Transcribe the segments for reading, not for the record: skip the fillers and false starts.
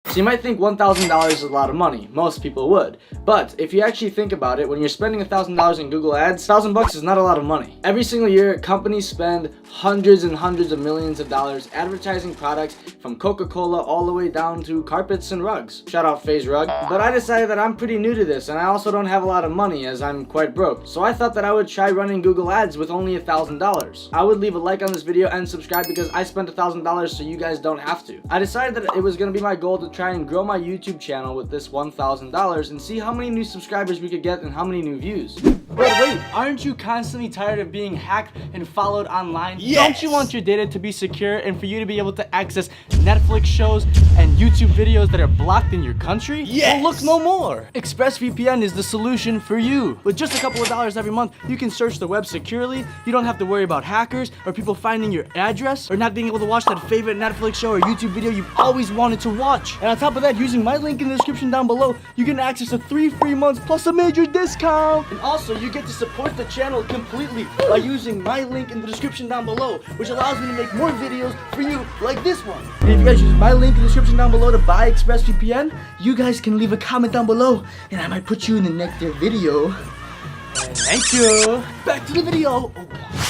So you might think $1,000 is a lot of money. Most people would. But if you actually think about it, when you're spending $1,000 in Google Ads, $1,000 is not a lot of money. Every single year, companies spend hundreds and hundreds of millions of dollars advertising products from Coca-Cola all the way down to carpets and rugs. Shout out FaZe Rug. But I decided that I'm pretty new to this, and I also don't have a lot of money as I'm quite broke. So I thought that I would try running Google Ads with only $1,000. I would leave a like on this video and subscribe because I spent $1,000 so you guys don't have to. I decided that it was going to be my goal to try and grow my YouTube channel with this $1,000 and see how many new subscribers we could get and how many new views. But wait, aren't you constantly tired of being hacked and followed online? Yes! Don't you want your data to be secure and for you to be able to access Netflix shows and YouTube videos that are blocked in your country? Yes! Well, look no more! ExpressVPN is the solution for you. With just a couple of dollars every month, you can search the web securely. You don't have to worry about hackers or people finding your address or not being able to watch that favorite Netflix show or YouTube video you've always wanted to watch. And on top of that, using my link in the description down below, you can access to 3 free months plus a major discount. And also, you get to support the channel completely by using my link in the description down below, which allows me to make more videos for you like this one. And if you guys use my link in the description down below to buy ExpressVPN, you guys can leave a comment down below and I might put you in the next video. Thank you. Back to the video.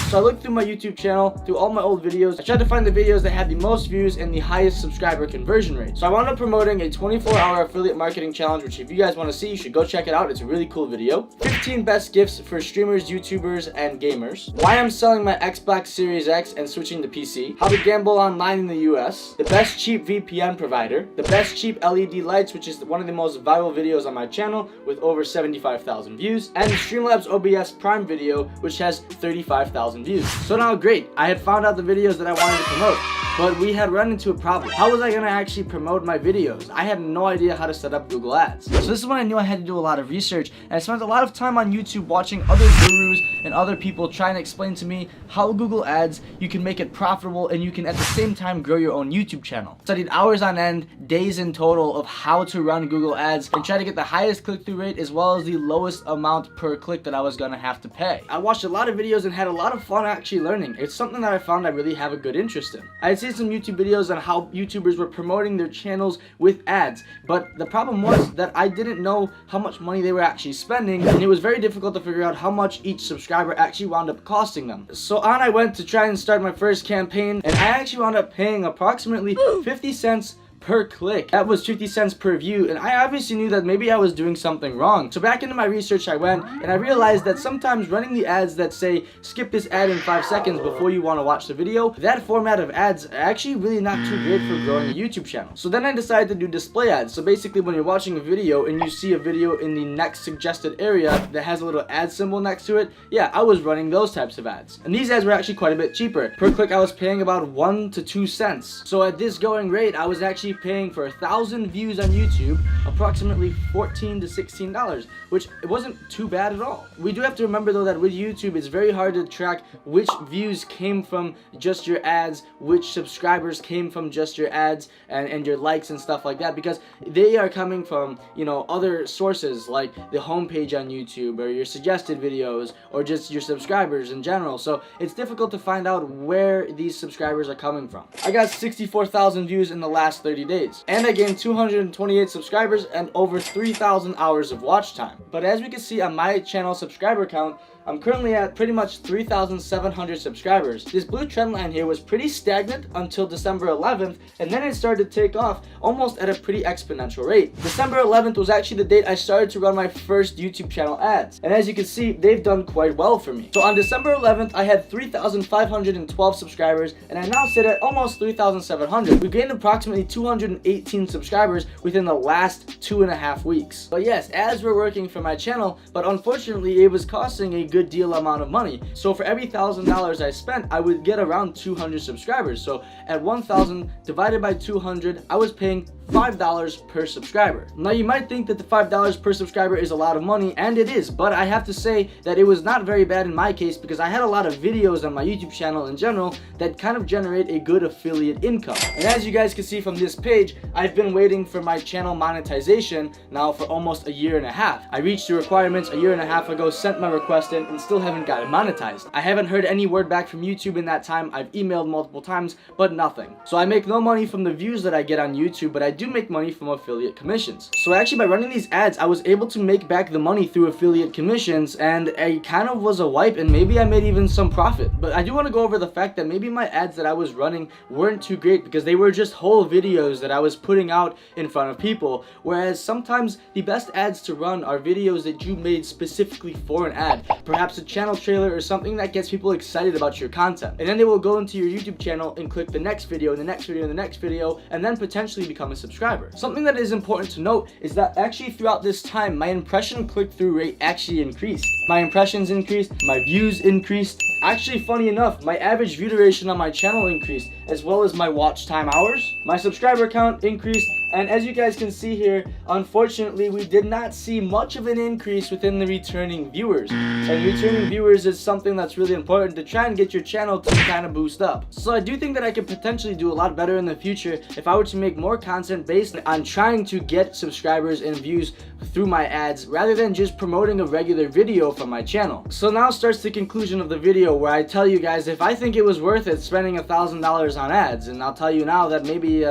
So I looked through my YouTube channel, through all my old videos. I tried to find the videos that had the most views and the highest subscriber conversion rate. So I wound up promoting a 24-hour affiliate marketing challenge, which if you guys want to see, you should go check it out. It's a really cool video. 15 best gifts for streamers, YouTubers, and gamers. Why I'm selling my Xbox Series X and switching to PC. How to gamble online in the US. The best cheap VPN provider. The best cheap LED lights, which is one of the most viral videos on my channel with over 75,000 views. And the Streamlabs OBS Prime video, which has 35,000 views. So now great, I had found out the videos that I wanted to promote, but we had run into a problem. How was I going to actually promote my videos? I had no idea how to set up Google Ads. So this is when I knew I had to do a lot of research, and I spent a lot of time on YouTube watching other gurus and other people trying to explain to me how Google Ads, you can make it profitable and you can at the same time grow your own YouTube channel. Studied hours on end, days in total of how to run Google Ads and try to get the highest click-through rate as well as the lowest amount per click that I was going to have to pay. I watched a lot of videos and had a lot of fun actually learning. It's something that I found I really have a good interest in. I had seen some YouTube videos on how YouTubers were promoting their channels with ads, but the problem was that I didn't know how much money they were actually spending, and it was very difficult to figure out how much each subscriber actually wound up costing them. So on I went to try and start my first campaign, and I actually wound up paying approximately 50 cents per click. That was 50 cents per view, and I obviously knew that maybe I was doing something wrong. So back into my research I went, and I realized that sometimes running the ads that say skip this ad in 5 seconds before you want to watch the video, that format of ads are actually really not too great for growing a YouTube channel. So then I decided to do display ads. So basically when you're watching a video and you see a video in the next suggested area that has a little ad symbol next to it, yeah, I was running those types of ads. And these ads were actually quite a bit cheaper. Per click I was paying about 1 to 2 cents. So at this going rate, I was actually paying for 1,000 views on YouTube approximately $14 to $16, which it wasn't too bad at all. We do have to remember though that with YouTube it's very hard to track which views came from just your ads, which subscribers came from just your ads and your likes and stuff like that, because they are coming from, you know, other sources like the homepage on YouTube or your suggested videos or just your subscribers in general. So it's difficult to find out where these subscribers are coming from. I got 64,000 views in the last 30 days. And I gained 228 subscribers and over 3,000 hours of watch time. But as we can see on my channel subscriber count, I'm currently at pretty much 3,700 subscribers. This blue trend line here was pretty stagnant until December 11th, and then it started to take off almost at a pretty exponential rate. December 11th was actually the date I started to run my first YouTube channel ads, and as you can see, they've done quite well for me. So on December 11th, I had 3,512 subscribers, and I now sit at almost 3,700. We gained approximately 218 subscribers within the last 2.5 weeks. But yes, ads were working for my channel, but unfortunately, it was costing a good deal amount of money. So for every $1,000 I spent, I would get around 200 subscribers. So at 1,000 divided by 200, I was paying $5 per subscriber. Now you might think that the $5 per subscriber is a lot of money, and it is, but I have to say that it was not very bad in my case because I had a lot of videos on my YouTube channel in general that kind of generate a good affiliate income. And as you guys can see from this page, I've been waiting for my channel monetization now for almost a year and a half. I reached the requirements a year and a half ago, sent my request in, and still haven't got it monetized. I haven't heard any word back from YouTube in that time. I've emailed multiple times, but nothing. So I make no money from the views that I get on YouTube, but I do make money from affiliate commissions. So actually by running these ads, I was able to make back the money through affiliate commissions, and it kind of was a wipe, and maybe I made even some profit. But I do want to go over the fact that maybe my ads that I was running weren't too great because they were just whole videos that I was putting out in front of people, whereas sometimes the best ads to run are videos that you made specifically for an ad, perhaps a channel trailer or something that gets people excited about your content, and then they will go into your YouTube channel and click the next video and the next video and the next video, and then potentially become a subscriber. Something that is important to note is that actually throughout this time, my impression click-through rate actually increased. My impressions increased, my views increased. Actually, funny enough, my average view duration on my channel increased, as well as my watch time hours. My subscriber count increased, and as you guys can see here, unfortunately, we did not see much of an increase within the returning viewers. And returning viewers is something that's really important to try and get your channel to kind of boost up. So I do think that I could potentially do a lot better in the future if I were to make more content based on trying to get subscribers and views through my ads rather than just promoting a regular video from my channel. So now starts the conclusion of the video where I tell you guys if I think it was worth it spending $1,000 on ads, and I'll tell you now that maybe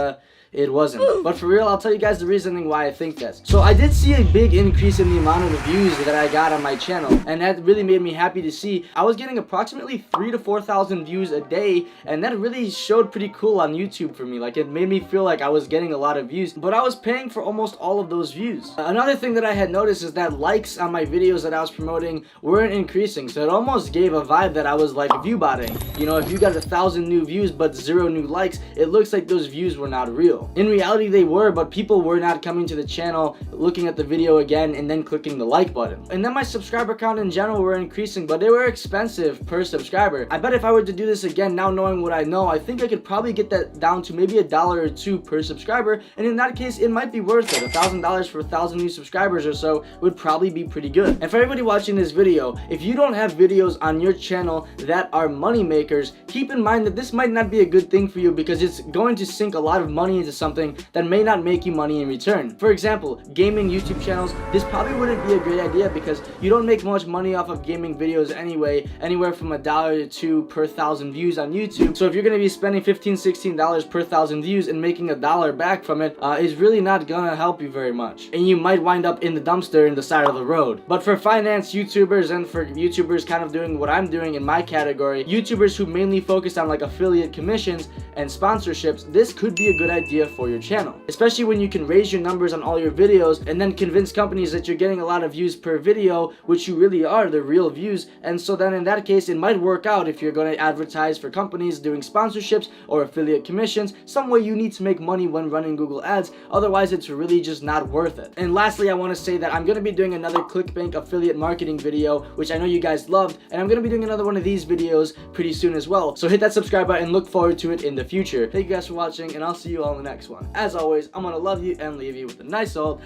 it wasn't. But for real, I'll tell you guys the reasoning why I think this. So I did see a big increase in the amount of views that I got on my channel, and that really made me happy to see. I was getting approximately 3,000 to 4,000 views a day, and that really showed pretty cool on YouTube for me. Like, it made me feel like I was getting a lot of views, but I was paying for almost all of those views. Another thing that I had noticed is that likes on my videos that I was promoting weren't increasing, so it almost gave a vibe that I was like view botting. You know, if you got 1,000 new views but 0 new likes, it looks like those views were not real. In reality, they were, but people were not coming to the channel, looking at the video again, and then clicking the like button. And then my subscriber count in general were increasing, but they were expensive per subscriber. I bet if I were to do this again, now knowing what I know, I think I could probably get that down to maybe $1 or $2 per subscriber, and in that case, it might be worth it. $1,000 for 1,000 new subscribers or so would probably be pretty good. And for everybody watching this video, if you don't have videos on your channel that are money makers, keep in mind that this might not be a good thing for you because it's going to sink a lot of money into something that may not make you money in return. For example, gaming YouTube channels, this probably wouldn't be a great idea because you don't make much money off of gaming videos anyway, anywhere from $1 to $2 per 1,000 views on YouTube. So if you're going to be spending $15, $16 per 1,000 views and making $1 back from it, is really not gonna help you very much. And you might wind up in the dumpster in the side of the road. But for finance YouTubers and for YouTubers kind of doing what I'm doing in my category, YouTubers who mainly focus on like affiliate commissions and sponsorships, this could be a good idea for your channel, especially when you can raise your numbers on all your videos and then convince companies that you're getting a lot of views per video, which you really are, the real views. And so then in that case, it might work out if you're going to advertise for companies doing sponsorships or affiliate commissions. Some way you need to make money when running Google ads, otherwise it's really just not worth it. And lastly, I want to say that I'm going to be doing another ClickBank affiliate marketing video, which I know you guys loved, and I'm going to be doing another one of these videos pretty soon as well. So hit that subscribe button and look forward to it in the future. Thank you guys for watching, and I'll see you all in the next one. As always, I'm gonna love you and leave you with a nice old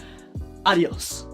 adios.